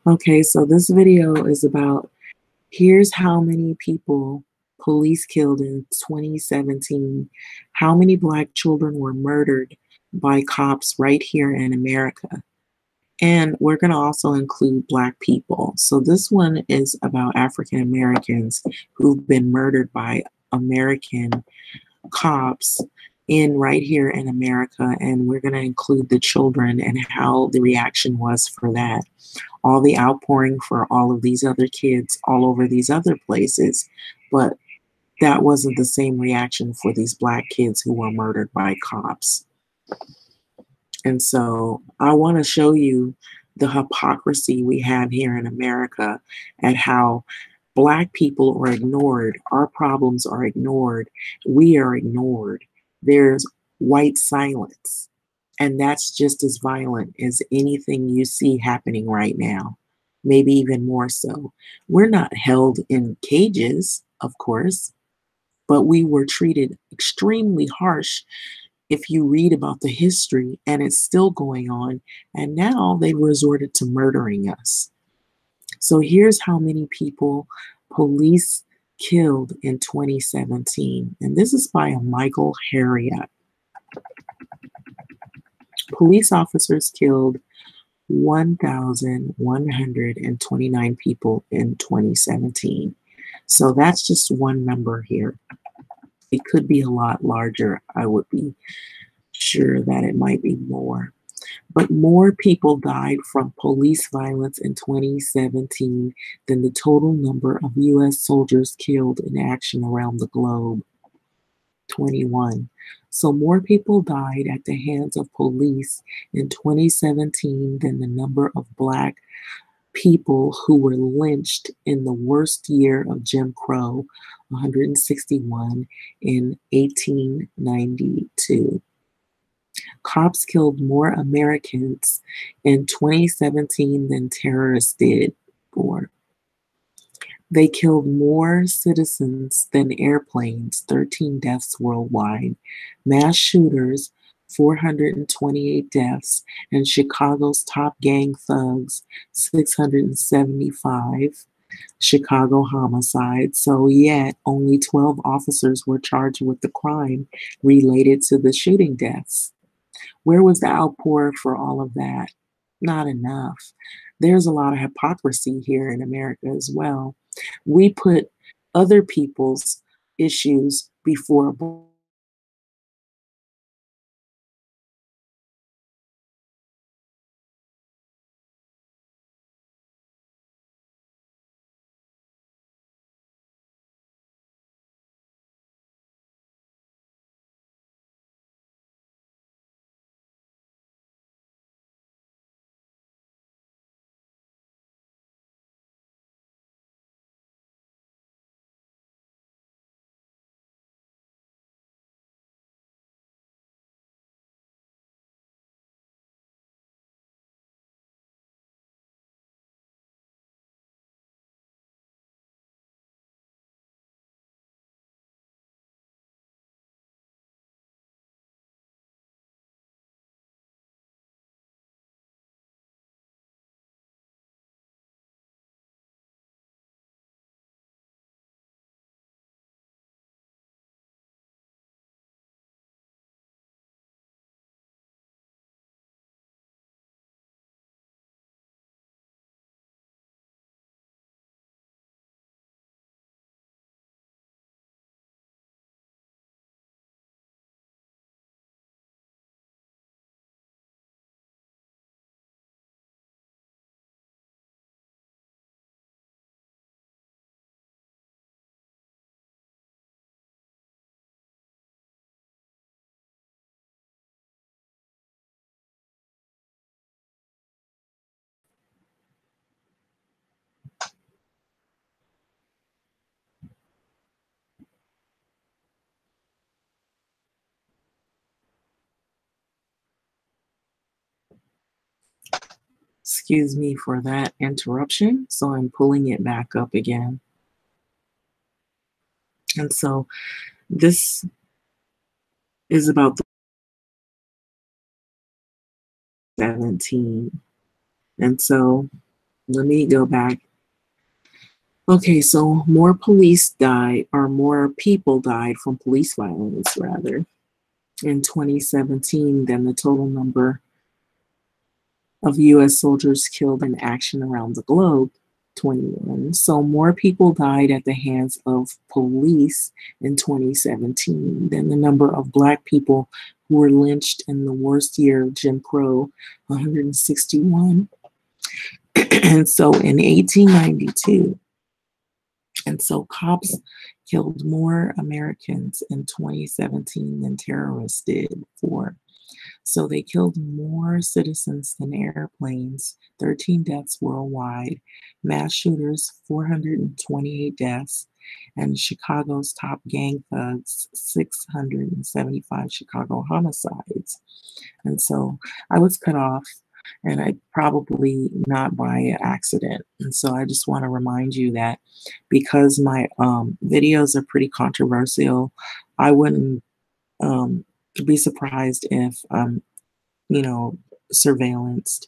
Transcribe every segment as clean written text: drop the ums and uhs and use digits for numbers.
Okay, so this video is about here's how many people police killed in 2017. How many Black children were murdered by cops right here in America? And we're going to also include Black people. So this one is about African Americans who've been murdered by American cops in right here in America. And we're going to include the children and how the reaction was for that, all the outpouring for all of these other kids all over these other places. But that wasn't the same reaction for these Black kids who were murdered by cops. And so I want to show you the hypocrisy we have here in America at how Black people are ignored, our problems are ignored, we are ignored. There's white silence. And that's just as violent as anything you see happening right now, maybe even more so. We're not held in cages, of course, but we were treated extremely harsh if you read about the history, and it's still going on. And now they resorted to murdering us. So here's how many people police killed in 2017. And this is by a Michael Harriot. Police officers killed 1,129 people in 2017. So that's just one number here. It could be a lot larger. I would be sure that it might be more. But more people died from police violence in 2017 than the total number of U.S. soldiers killed in action around the globe. 21. So more people died at the hands of police in 2017 than the number of Black people who were lynched in the worst year of Jim Crow, 161, in 1892. Cops killed more Americans in 2017 than terrorists did before. They killed more citizens than airplanes, 13 deaths worldwide. Mass shooters, 428 deaths, and Chicago's top gang thugs, 675 Chicago homicides. So yet only 12 officers were charged with the crime related to the shooting deaths. Where was the outpour for all of that? Not enough. There's a lot of hypocrisy here in America as well. We put other people's issues before. Excuse me for that interruption. So I'm pulling it back up again. And so this is about the 17. And so Let me go back. Okay, so more police died, or more people died from police violence, rather, in 2017 than the total number of US soldiers killed in action around the globe, 21. So more people died at the hands of police in 2017 than the number of Black people who were lynched in the worst year of Jim Crow, 161. And so in 1892, and so cops killed more Americans in 2017 than terrorists did for. So they killed more citizens than airplanes, 13 deaths worldwide, mass shooters, 428 deaths, and Chicago's top gang thugs, 675 Chicago homicides. And so I was cut off, and I probably not by accident. And so I just want to remind you that because my videos are pretty controversial, I wouldn't um, be surprised if you know, surveillanced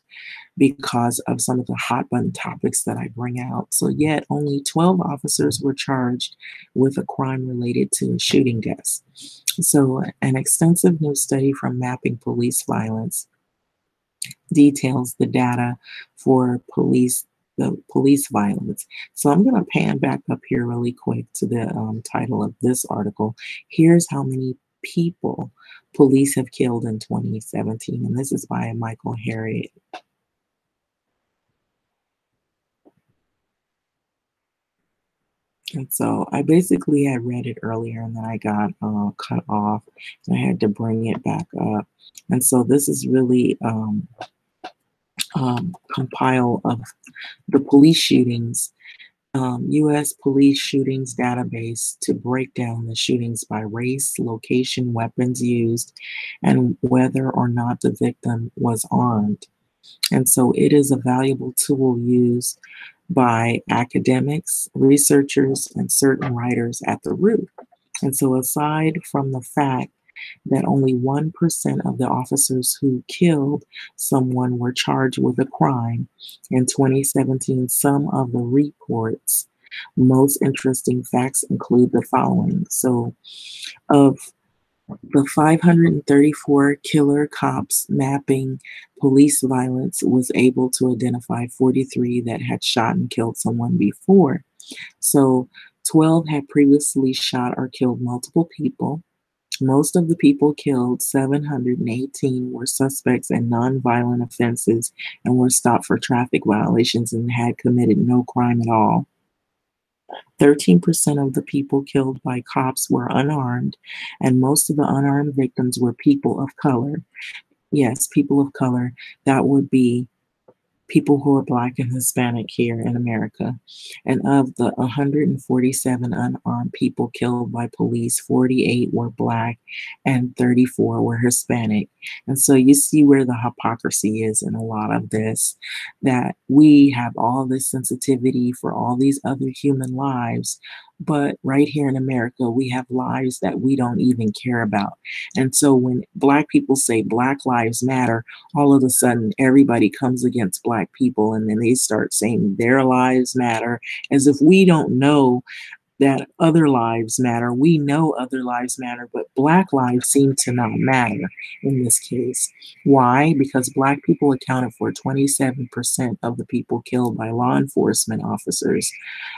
because of some of the hot button topics that I bring out. So, yet only 12 officers were charged with a crime related to shooting deaths. So, an extensive new study from Mapping Police Violence details the data for the police violence. So I'm going to pan back up here really quick to the title of this article. Here's how many people police have killed in 2017, and this is by Michael Harriot. And so I basically had read it earlier and then I got cut off and I had to bring it back up. And so this is really compile of the police shootings, U.S. police shootings database to break down the shootings by race, location, weapons used, and whether or not the victim was armed. And so it is a valuable tool used by academics, researchers, and certain writers at the root. And so, aside from the fact that only 1% of the officers who killed someone were charged with a crime in 2017, some of the reports' most interesting facts include the following. So, of the 534 killer cops mapping police violence was able to identify 43 that had shot and killed someone before. So 12 had previously shot or killed multiple people. Most of the people killed, 718, were suspects in nonviolent offenses and were stopped for traffic violations and had committed no crime at all. 13% of the people killed by cops were unarmed, and most of the unarmed victims were people of color. Yes, people of color. That would be people who are Black and Hispanic here in America. And of the 147 unarmed people killed by police, 48 were Black and 34 were Hispanic. And so you see where the hypocrisy is in a lot of this, that we have all this sensitivity for all these other human lives. But right here in America, we have lives that we don't even care about. And so when Black people say Black Lives Matter, all of a sudden everybody comes against Black people and then they start saying their lives matter, as if we don't know that other lives matter. We know other lives matter, but Black lives seem to not matter in this case. Why? Because Black people accounted for 27% of the people killed by law enforcement officers.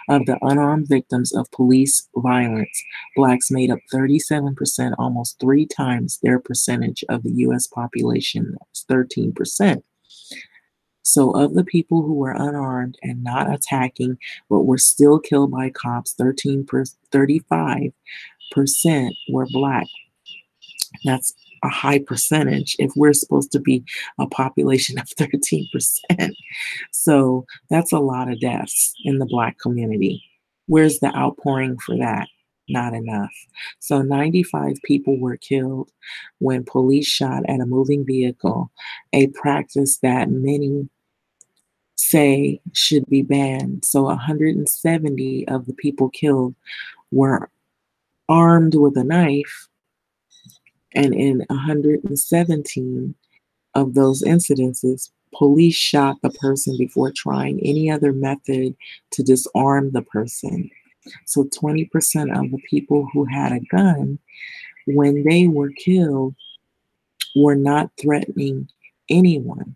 Of the unarmed victims of police violence, Blacks made up 37%, almost 3 times their percentage of the US population. That's 13%. So, of the people who were unarmed and not attacking, but were still killed by cops, 35% were Black. That's a high percentage if we're supposed to be a population of 13%. So, that's a lot of deaths in the Black community. Where's the outpouring for that? Not enough. So 95 people were killed when police shot at a moving vehicle, a practice that many say should be banned. So 170 of the people killed were armed with a knife, and in 117 of those incidences, Police shot the person before trying any other method to disarm the person. So 20% of the people who had a gun when they were killed were not threatening anyone.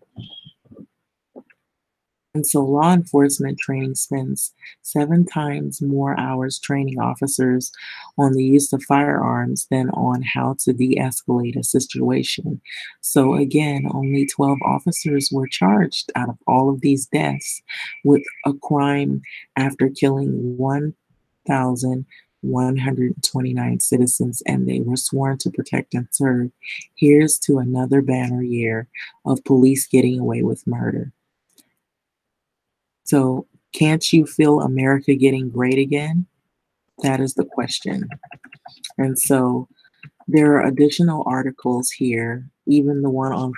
And so law enforcement training spends 7 times more hours training officers on the use of firearms than on how to de-escalate a situation. So again, only 12 officers were charged out of all of these deaths with a crime after killing 1,129 citizens, and they were sworn to protect and serve. Here's to another banner year of police getting away with murder. So, can't you feel America getting great again? That is the question. And so, there are additional articles here, even the one on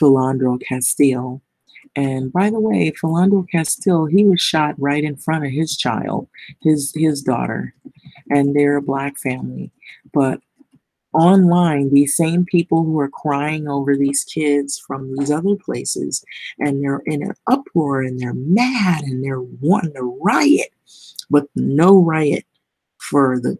Philandro Castile. And by the way, Philandro Castile, he was shot right in front of his child, his daughter, and they're a black family. But online, these same people who are crying over these kids from these other places, and they're in an uproar and they're mad and they're wanting to riot, but no riot for the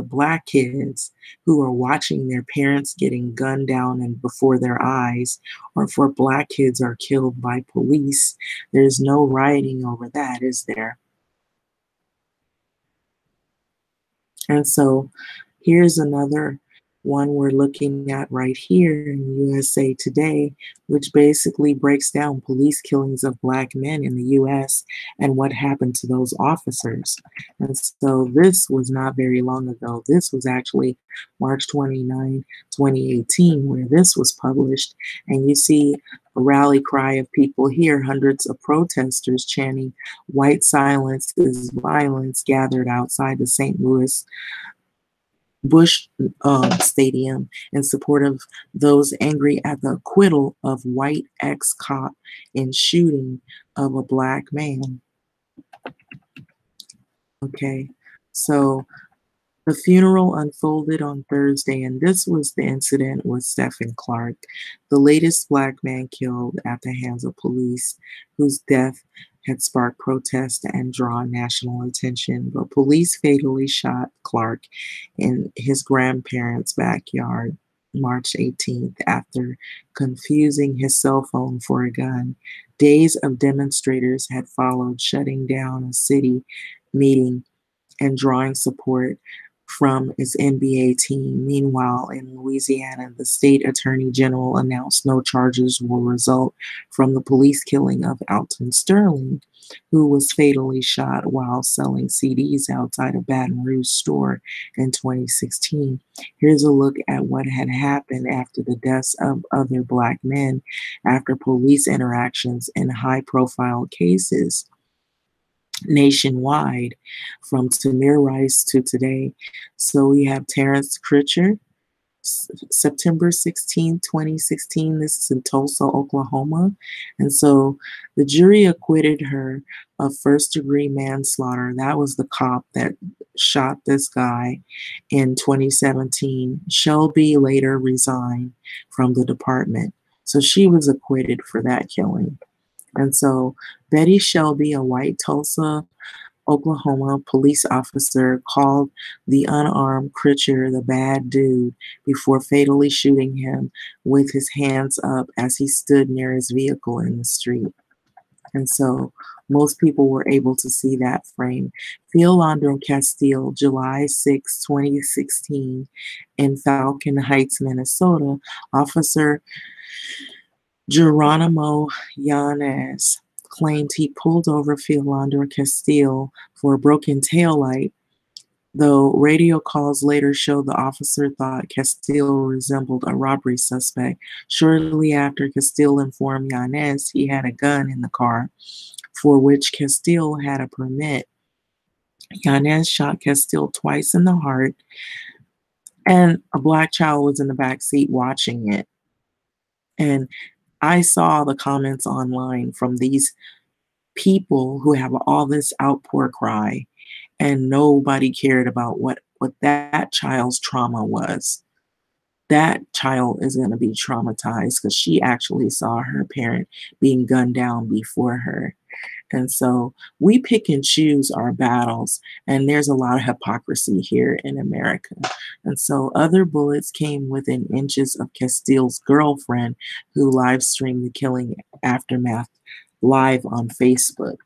black kids who are watching their parents getting gunned down and before their eyes, or for black kids are killed by police. There's no rioting over that, is there? And so here's another one we're looking at right here in USA Today, which basically breaks down police killings of black men in the US and what happened to those officers. And so this was not very long ago. This was actually March 29, 2018, where this was published. And you see a rally cry of people here, hundreds of protesters chanting, "White silence is violence," gathered outside the St. Louis Bush Stadium in support of those angry at the acquittal of white ex-cop in shooting of a black man. Okay, so the funeral unfolded on Thursday, and this was the incident with Stephen Clark, the latest black man killed at the hands of police, whose death had sparked protest and drawn national attention. But police fatally shot Clark in his grandparents' backyard March 18th after confusing his cell phone for a gun. Days of demonstrators had followed, shutting down a city meeting and drawing support from its NBA team. Meanwhile, in Louisiana, the state attorney general announced no charges will result from the police killing of Alton Sterling, who was fatally shot while selling CDs outside a Baton Rouge store in 2016. Here's a look at what had happened after the deaths of other black men after police interactions in high-profile cases nationwide, from Tamir Rice to today. So we have Terrence Critcher, September 16, 2016. This is in Tulsa, Oklahoma. And so the jury acquitted her of first-degree manslaughter. That was the cop that shot this guy in 2017. Shelby later resigned from the department. So she was acquitted for that killing. And so Betty Shelby, a white Tulsa, Oklahoma police officer, called the unarmed Critcher the bad dude before fatally shooting him with his hands up as he stood near his vehicle in the street. And so most people were able to see that frame. Philandro Castile, July 6, 2016, in Falcon Heights, Minnesota, Officer Geronimo Yanez claimed he pulled over Philandro Castile for a broken taillight, though radio calls later showed the officer thought Castile resembled a robbery suspect. Shortly after, Castile informed Yanez he had a gun in the car, for which Castile had a permit. Yanez shot Castile twice in the heart, and a black child was in the back seat watching it. And I saw the comments online from these people who have all this outpour cry, and nobody cared about what that child's trauma was. that child is going to be traumatized because she actually saw her parent being gunned down before her. And so we pick and choose our battles, and there's a lot of hypocrisy here in America. And so other bullets came within inches of Castile's girlfriend, who live streamed the killing aftermath live on Facebook.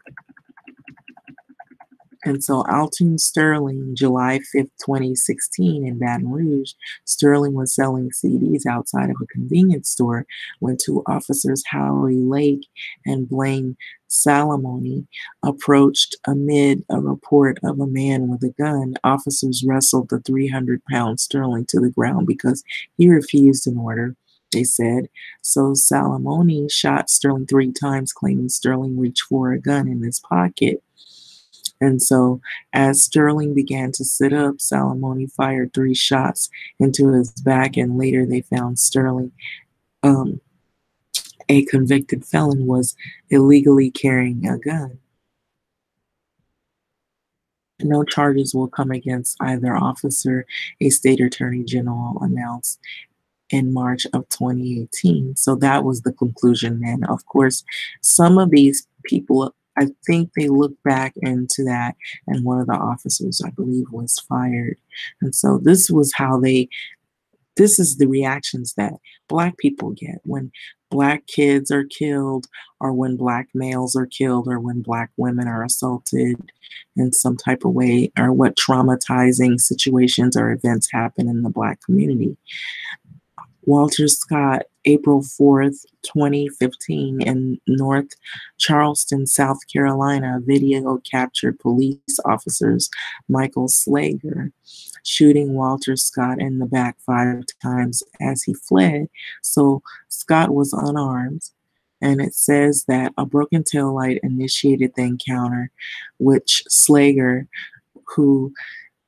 And so Alton Sterling, July 5th, 2016, in Baton Rouge, Sterling was selling CDs outside of a convenience store when two officers, Howie Lake and Blaine Salamone, approached amid a report of a man with a gun. Officers wrestled the 300-pound Sterling to the ground because he refused an order, they said. So Salamone shot Sterling 3 times, claiming Sterling reached for a gun in his pocket. And so, as Sterling began to sit up, Salamone fired 3 shots into his back, and later they found Sterling, um, a convicted felon, was illegally carrying a gun. No charges will come against either officer, a state attorney general announced in March of 2018. So that was the conclusion then. Of course, some of these people, I think they look back into that, and one of the officers, I believe, was fired. And so this is the reactions that Black people get when Black kids are killed, or when Black males are killed, or when Black women are assaulted in some type of way, or what traumatizing situations or events happen in the Black community. Walter Scott, April 4th, 2015, in North Charleston, South Carolina, video captured police officers Michael Slager shooting Walter Scott in the back 5 times as he fled. So Scott was unarmed, and it says that a broken taillight initiated the encounter, which Slager, who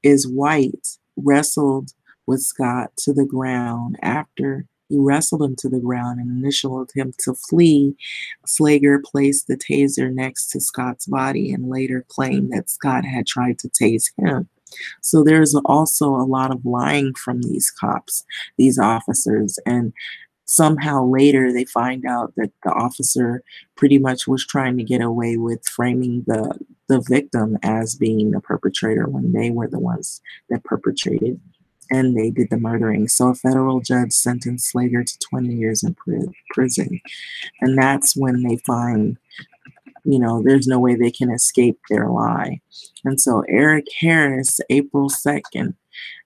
is white, wrestled with Scott to the ground. After he wrestled him to the ground in an initial attempt to flee, Slager placed the taser next to Scott's body and later claimed that Scott had tried to tase him. So there's also a lot of lying from these cops, these officers, and somehow later they find out that the officer pretty much was trying to get away with framing the victim as being the perpetrator when they were the ones that perpetrated and they did the murdering. So a federal judge sentenced Slager to 20 years in prison. And that's when they find, there's no way they can escape their lie. And so Eric Harris, April 2nd,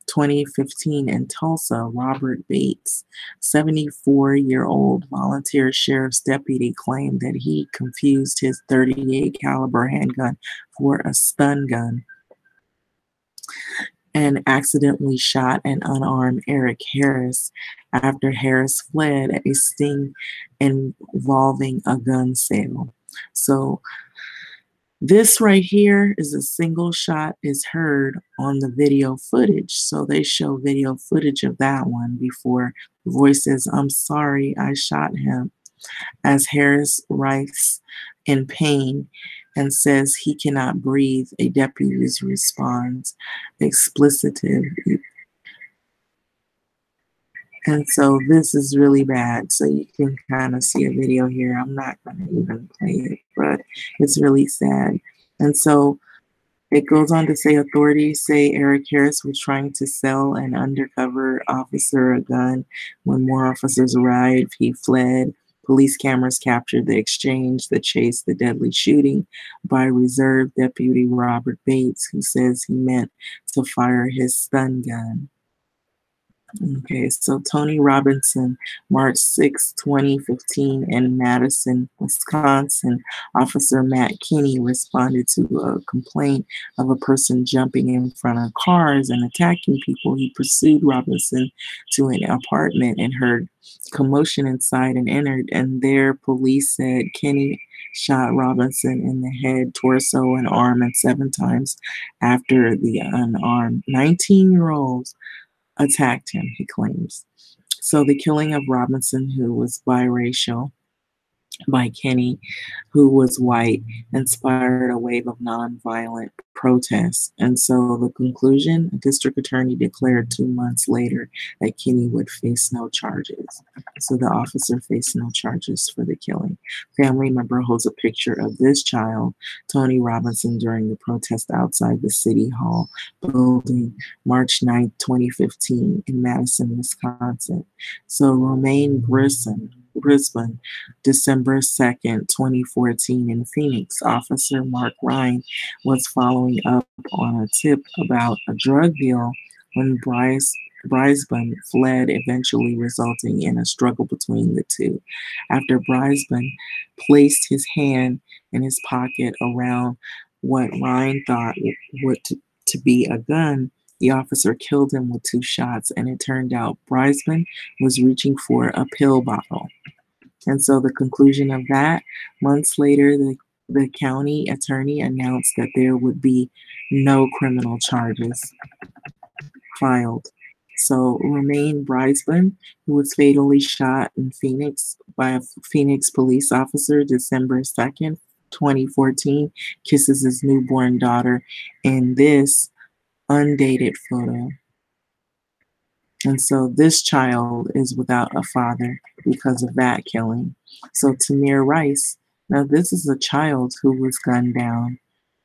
2015, in Tulsa, Robert Bates, 74-year-old volunteer sheriff's deputy, claimed that he confused his .38 caliber handgun for a stun gun and accidentally shot an unarmed Eric Harris after Harris fled at a sting involving a gun sale. So this right here is a single shot is heard on the video footage. So they show video footage of that one before the voice says, "I'm sorry, I shot him," as Harris writhes in pain and says he cannot breathe. A deputy responds, explicitive. And so this is really bad. So you can kind of see a video here. I'm not going to even play it, but it's really sad. And so it goes on to say authorities say Eric Harris was trying to sell an undercover officer a gun. When more officers arrived, he fled. Police cameras captured the exchange that chased the deadly shooting by Reserve Deputy Robert Bates, who says he meant to fire his stun gun. Okay, so Tony Robinson, March 6, 2015, in Madison, Wisconsin, Officer Matt Kinney responded to a complaint of a person jumping in front of cars and attacking people. He pursued Robinson to an apartment and heard commotion inside and entered, and there police said Kinney shot Robinson in the head, torso, and arm, and 7 times after the unarmed 19-year-olds attacked him, he claims. So the killing of Robinson, who was biracial, by Kenny, who was white, inspired a wave of nonviolent protests. And so the conclusion, the district attorney declared 2 months later that Kenny would face no charges. So the officer faced no charges for the killing. Family member holds a picture of this child, Tony Robinson, during the protest outside the City Hall building March 9th, 2015 in Madison, Wisconsin. So Romaine Brisbane, December 2nd, 2014, in Phoenix, Officer Mark Ryan was following up on a tip about a drug deal when Brisbane fled, eventually resulting in a struggle between the two. After Brisbane placed his hand in his pocket around what Ryan thought would to be a gun, the officer killed him with 2 shots, and it turned out Brisbane was reaching for a pill bottle. And so the conclusion of that, months later, the county attorney announced that there would be no criminal charges filed. So Romaine Brisbane, who was fatally shot in Phoenix by a Phoenix police officer December 2nd, 2014, kisses his newborn daughter in this undated photo. And so this child is without a father because of that killing. So Tamir Rice, now this is a child who was gunned down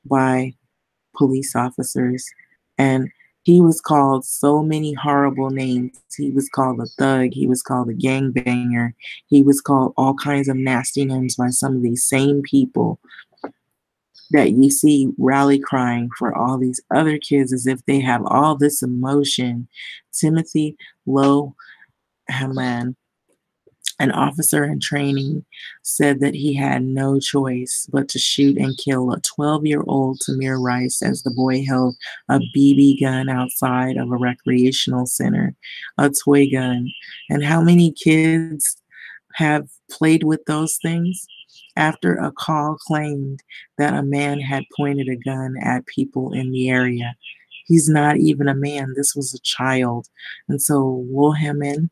by police officers, and he was called so many horrible names. He was called a thug. He was called a gangbanger. He was called all kinds of nasty names by some of these same people that you see rally crying for all these other kids as if they have all this emotion. Timothy Low Haman, an officer in training, said that he had no choice but to shoot and kill a 12-year-old Tamir Rice as the boy held a BB gun outside of a recreational center, a toy gun. And how many kids have played with those things? After a call claimed that a man had pointed a gun at people in the area. He's not even a man. This was a child. And so Wohaman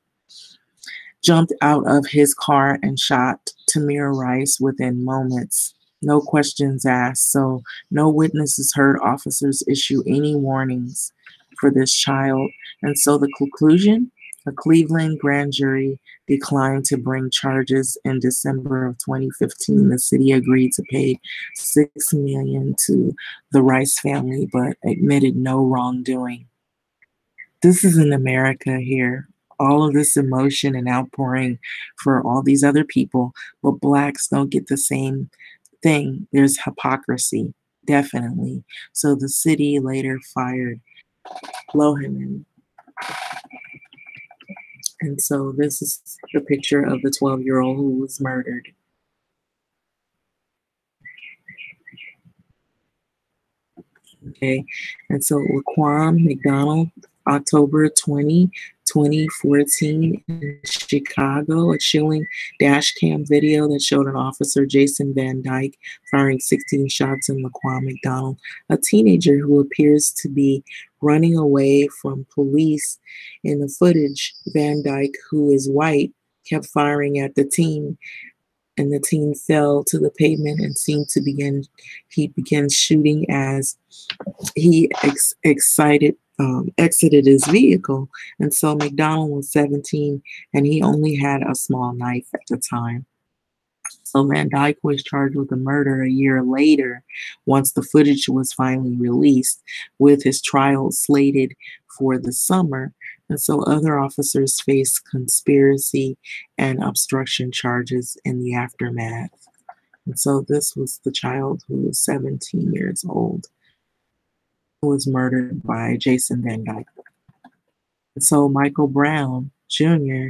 jumped out of his car and shot Tamir Rice within moments. No questions asked. So no witnesses heard officers issue any warnings for this child. And so the conclusion, a Cleveland grand jury declined to bring charges. In December of 2015, the city agreed to pay $6 million to the Rice family, but admitted no wrongdoing. This is in America here. All of this emotion and outpouring for all these other people, but blacks don't get the same thing. There's hypocrisy, definitely. So the city later fired Lohan. And so this is the picture of the 12-year-old who was murdered. Okay, and so Laquan McDonald, October 2014, in Chicago, a chilling dash cam video that showed an officer, Jason Van Dyke, firing 16 shots in Laquan McDonald, a teenager who appears to be running away from police. In the footage, Van Dyke, who is white, kept firing at the teen, and the teen fell to the pavement and he began shooting as he exited his vehicle. And so McDonald was 17 and he only had a small knife at the time. So Van Dyke was charged with the murder a year later, once the footage was finally released, with his trial slated for the summer. And so other officers faced conspiracy and obstruction charges in the aftermath. And so this was the child who was 17 years old, who was murdered by Jason Van Dyke. And so Michael Brown Jr.,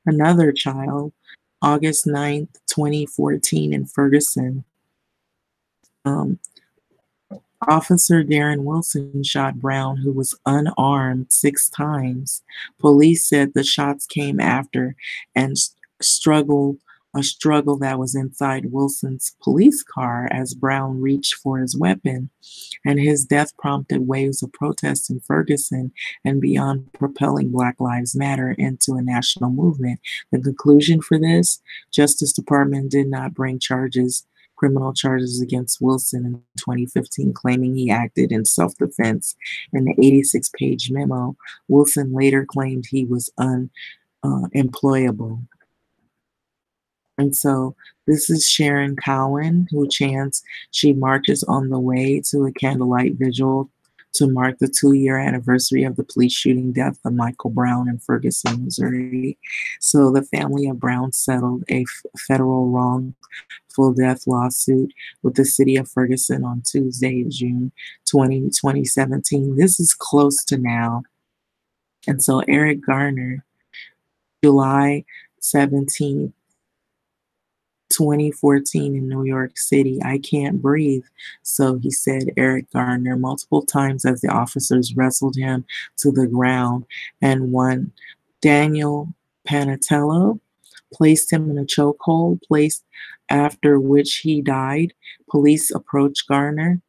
another child, August 9th, 2014, in Ferguson. Officer Darren Wilson shot Brown, who was unarmed, 6 times. Police said the shots came after and struggled a struggle that was inside Wilson's police car as Brown reached for his weapon, and his death prompted waves of protest in Ferguson and beyond, propelling Black Lives Matter into a national movement. The conclusion for this, Justice Department did not bring criminal charges against Wilson in 2015, claiming he acted in self-defense. In the 86-page memo, Wilson later claimed he was unemployable. And so this is Sharon Cowan, who chants. She marches on the way to a candlelight vigil to mark the 2-year anniversary of the police shooting death of Michael Brown in Ferguson, Missouri. So the family of Brown settled a federal wrongful death lawsuit with the city of Ferguson on Tuesday, June 2017. This is close to now. And so Eric Garner, July 17th, 2014 in New York City, I can't breathe. So he said, Eric Garner, multiple times as the officers wrestled him to the ground, and one, Daniel Panatello, placed him in a chokehold, placed after which he died. Police approached Garner,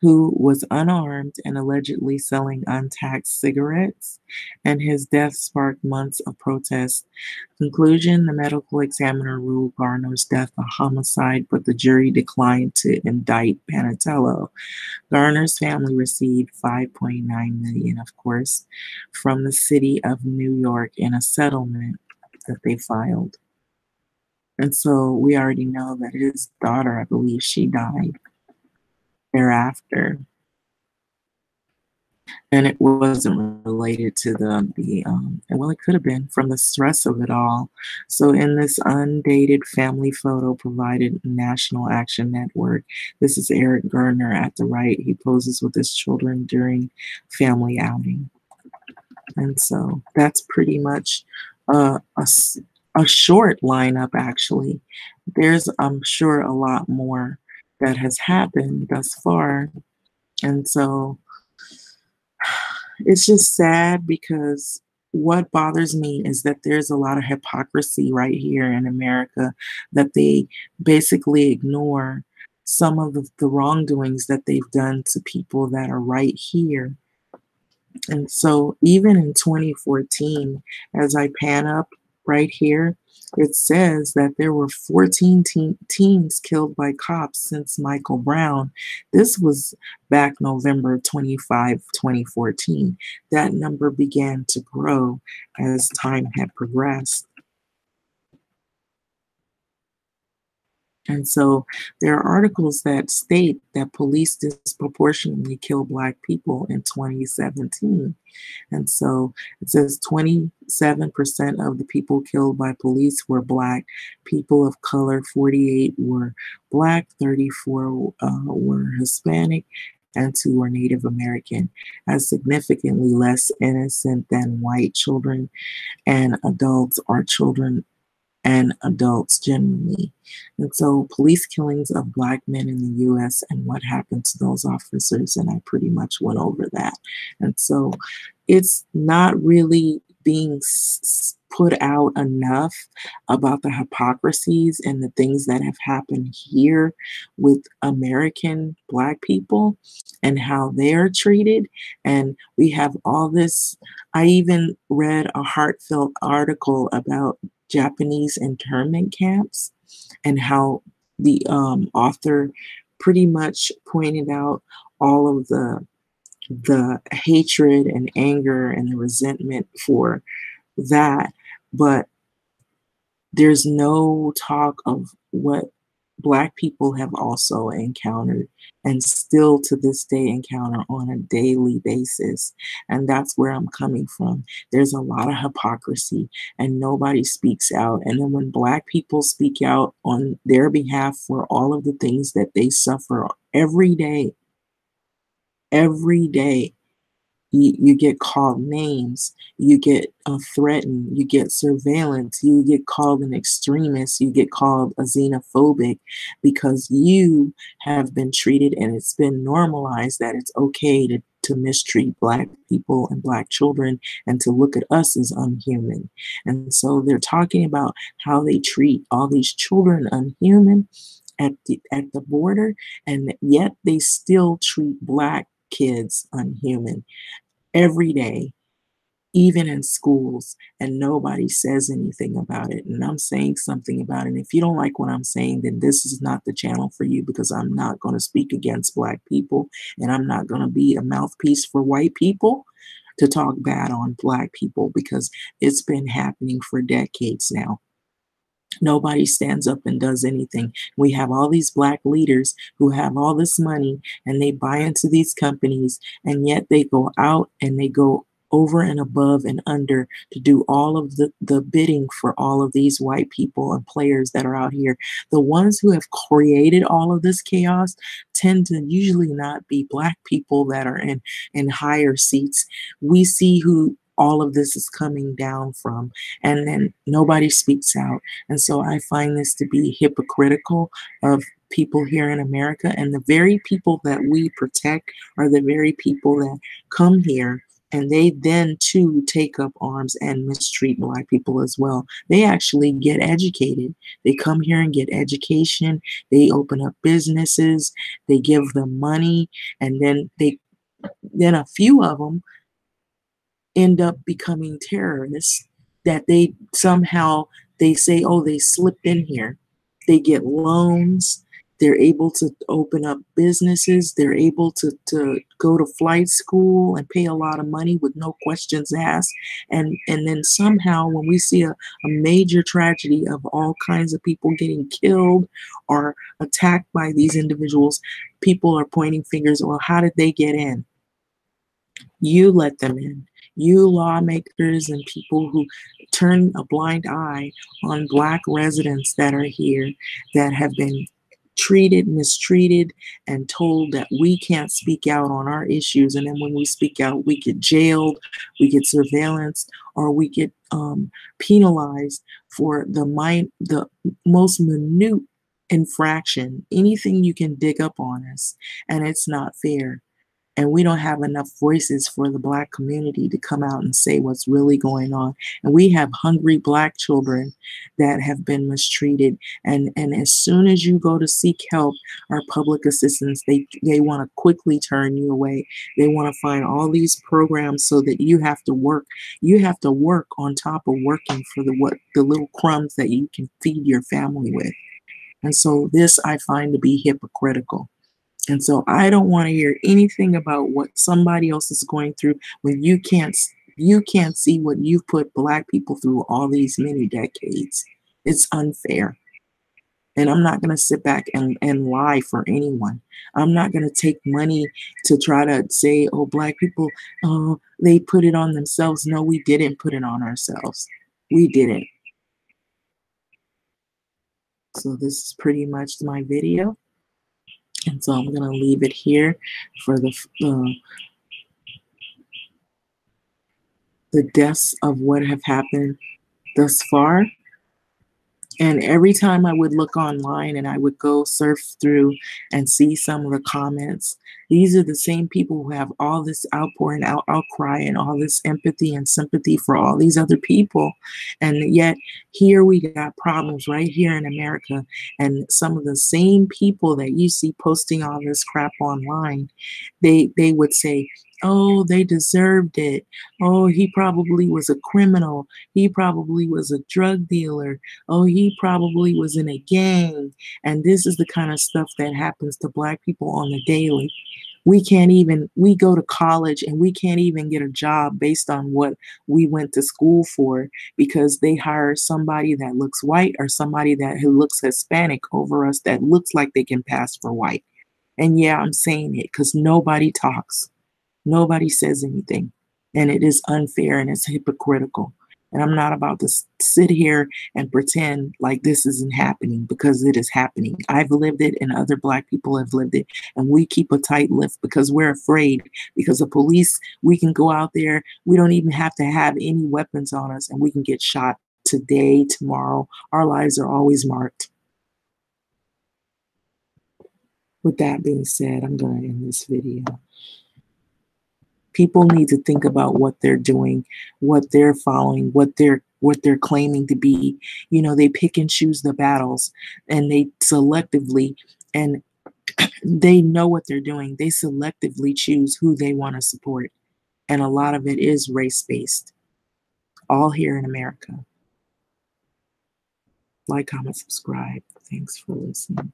who was unarmed and allegedly selling untaxed cigarettes, and his death sparked months of protest. Conclusion, the medical examiner ruled Garner's death a homicide, but the jury declined to indict Panatello. Garner's family received $5.9 million, of course, from the city of New York in a settlement that they filed. And so we already know that his daughter, I believe she died thereafter. And it wasn't related to well, it could have been from the stress of it all. So in this undated family photo provided National Action Network, this is Eric Garner at the right. He poses with his children during family outing. And so that's pretty much a short lineup, actually. There's, I'm sure, a lot more that has happened thus far. And so it's just sad, because what bothers me is that there's a lot of hypocrisy right here in America, that they basically ignore some of the wrongdoings that they've done to people that are right here. And so even in 2014, as I pan up right here, it says that there were 14 teens killed by cops since Michael Brown. This was back November 25, 2014. That number began to grow as time had progressed. And so there are articles that state that police disproportionately kill Black people in 2017. And so it says 27% of the people killed by police were Black. People of color, 48 were Black, 34 were Hispanic, and 2 were Native American, as significantly less innocent than white children and adults, or children and adults generally. And so police killings of Black men in the US and what happened to those officers, and I pretty much went over that. And so it's not really being put out enough about the hypocrisies and the things that have happened here with American Black people and how they're treated. And we have all this. I even read a heartfelt article about Japanese internment camps and how the author pretty much pointed out all of the hatred and anger and the resentment for that, but there's no talk of what Black people have also encountered and still to this day encounter on a daily basis. And that's where I'm coming from. There's a lot of hypocrisy and nobody speaks out. And then when Black people speak out on their behalf for all of the things that they suffer every day, You get called names, you get threatened, you get surveillance, you get called an extremist, you get called a xenophobic because you have been treated and it's been normalized that it's okay to mistreat Black people and Black children and to look at us as unhuman. And so they're talking about how they treat all these children unhuman at the border, and yet they still treat Black kids unhuman every day, even in schools, and nobody says anything about it. And I'm saying something about it. And if you don't like what I'm saying, then this is not the channel for you, because I'm not going to speak against Black people, and I'm not going to be a mouthpiece for white people to talk bad on Black people, because it's been happening for decades now. Nobody stands up and does anything. We have all these Black leaders who have all this money and they buy into these companies, and yet they go out and they go over and above and under to do all of the bidding for all of these white people and players that are out here. The ones who have created all of this chaos tend to usually not be Black people that are in higher seats. We see who all of this is coming down from, and then nobody speaks out. And so I find this to be hypocritical of people here in America. And the very people that we protect are the very people that come here and they then too take up arms and mistreat Black people as well. They actually get educated. They come here and get education. They open up businesses. They give them money. And then a few of them end up becoming terrorists, that they somehow, they say, oh, they slipped in here. They get loans. They're able to open up businesses. They're able to go to flight school and pay a lot of money with no questions asked. And then somehow when we see a major tragedy of all kinds of people getting killed or attacked by these individuals, people are pointing fingers. Well, how did they get in? You let them in. You lawmakers and people who turn a blind eye on Black residents that are here, that have been treated, mistreated, and told that we can't speak out on our issues. And then when we speak out, we get jailed, we get surveillance, or we get penalized for the most minute infraction, anything you can dig up on us. And it's not fair. And we don't have enough voices for the Black community to come out and say what's really going on. And we have hungry Black children that have been mistreated. And as soon as you go to seek help or public assistance, they want to quickly turn you away. They want to find all these programs so that you have to work. You have to work on top of working for the little crumbs that you can feed your family with. And so this I find to be hypocritical. And so I don't want to hear anything about what somebody else is going through when you can't see what you've put Black people through all these many decades. It's unfair. And I'm not going to sit back and lie for anyone. I'm not going to take money to try to say, oh, Black people, oh, they put it on themselves. No, we didn't put it on ourselves. We didn't. So this is pretty much my video. And so I'm going to leave it here for the deaths of what have happened thus far. And every time I would look online and I would go surf through and see some of the comments, these are the same people who have all this outpouring, outcry, and all this empathy and sympathy for all these other people. And yet here we got problems right here in America. And some of the same people that you see posting all this crap online, they would say, oh, they deserved it. Oh, he probably was a criminal. He probably was a drug dealer. Oh, he probably was in a gang. And this is the kind of stuff that happens to Black people on the daily. We go to college and we can't even get a job based on what we went to school for, because they hire somebody that looks white or somebody who looks Hispanic over us that looks like they can pass for white. And yeah, I'm saying it because nobody talks. Nobody says anything. And it is unfair and it's hypocritical. And I'm not about to sit here and pretend like this isn't happening, because it is happening. I've lived it and other Black people have lived it. And we keep a tight lip because we're afraid, because the police, we can go out there. We don't even have to have any weapons on us and we can get shot today, tomorrow. Our lives are always marked. With that being said, I'm going to end this video. People need to think about what they're doing, what they're following, what they're claiming to be. You know, they pick and choose the battles, and they selectively, and they know what they're doing. They selectively choose who they want to support. And a lot of it is race-based, all here in America. Like, comment, subscribe. Thanks for listening.